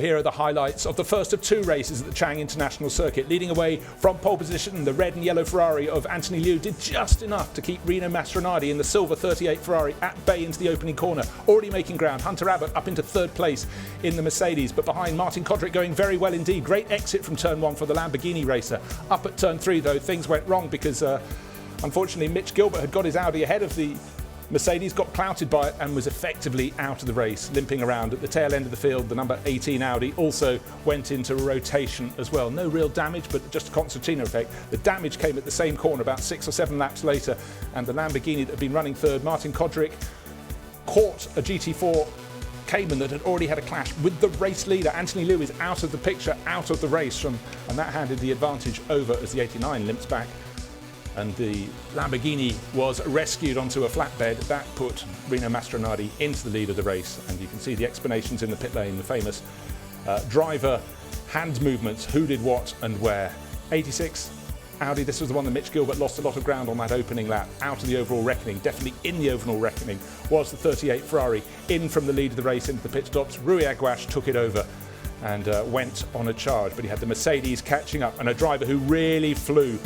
Here are the highlights of the first of two races at the Chang International Circuit. Leading away from pole position, the red and yellow Ferrari of Anthony Liu did just enough to keep Rino Mastronardi in the silver 38 Ferrari at bay into the opening corner. Already making ground, Hunter Abbott up into third place in the Mercedes, but behind Martin Kodrick going very well indeed. Great exit from turn 1 for the Lamborghini racer. Up at turn 3 though, things went wrong because unfortunately Mitch Gilbert had got his Audi ahead of the Mercedes, got clouted by it and was effectively out of the race, limping around at the tail end of the field. The number 18 Audi also went into rotation as well. No real damage, but just a concertina effect. The damage came at the same corner about 6 or 7 laps later, and the Lamborghini that had been running third, Martin Kodrick, caught a GT4 Cayman that had already had a clash with the race leader. Anthony Liu is out of the picture, out of the race, and that handed the advantage over as the 89 limps back. And the Lamborghini was rescued onto a flatbed. That put Rino Mastronardi into the lead of the race. And you can see the explanations in the pit lane, the famous driver hand movements, who did what and where. 86 Audi, this was the one that Mitch Gilbert lost a lot of ground on that opening lap. Out of the overall reckoning, definitely in the overall reckoning, was the 38 Ferrari. In from the lead of the race into the pit stops, Rui Aguas took it over and went on a charge. But he had the Mercedes catching up, and a driver who really flew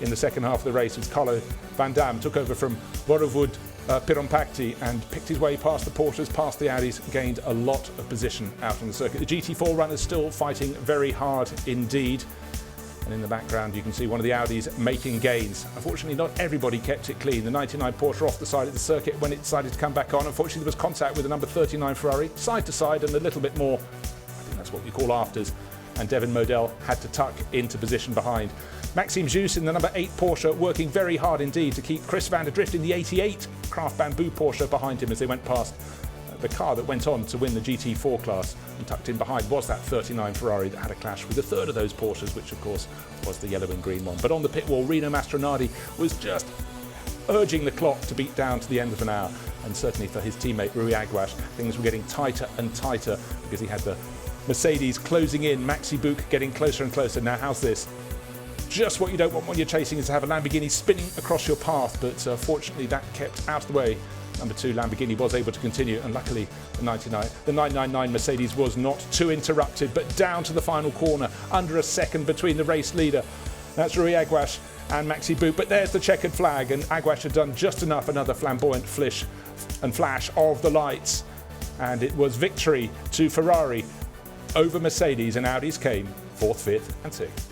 in the second half of the race was Carlo Van Dam. Took over from Borovud Pirompakti and picked his way past the Porsches, past the Audis, gained a lot of position out on the circuit. The GT4 runners still fighting very hard indeed. And in the background you can see one of the Audis making gains. Unfortunately not everybody kept it clean. The 99 Porsche off the side of the circuit when it decided to come back on. Unfortunately there was contact with the number 39 Ferrari, side to side and a little bit more, I think that's what we call afters. And Devin Modell had to tuck into position behind. Maxime Jus in the number 8 Porsche working very hard indeed to keep Chris van der Drift in the 88 Craft Bamboo Porsche behind him as they went past the car that went on to win the GT4 class. And tucked in behind was that 39 Ferrari that had a clash with the third of those Porsches, which of course was the yellow and green one. But on the pit wall, Rino Mastronardi was just urging the clock to beat down to the end of an hour. And certainly for his teammate Rui Aguas, things were getting tighter and tighter because he had the Mercedes closing in, Maxi Buch getting closer and closer. Now how's this? Just what you don't want when you're chasing is to have a Lamborghini spinning across your path, but fortunately that kept out of the way. Number 2 Lamborghini was able to continue, and luckily the 999 Mercedes was not too interrupted, but down to the final corner, under a second between the race leader. That's Rui Aguas and Maxi Buch, but there's the checkered flag, and Aguas had done just enough, another flamboyant flash of the lights, and it was victory to Ferrari over Mercedes, and Audis came 4th, 5th and 6th.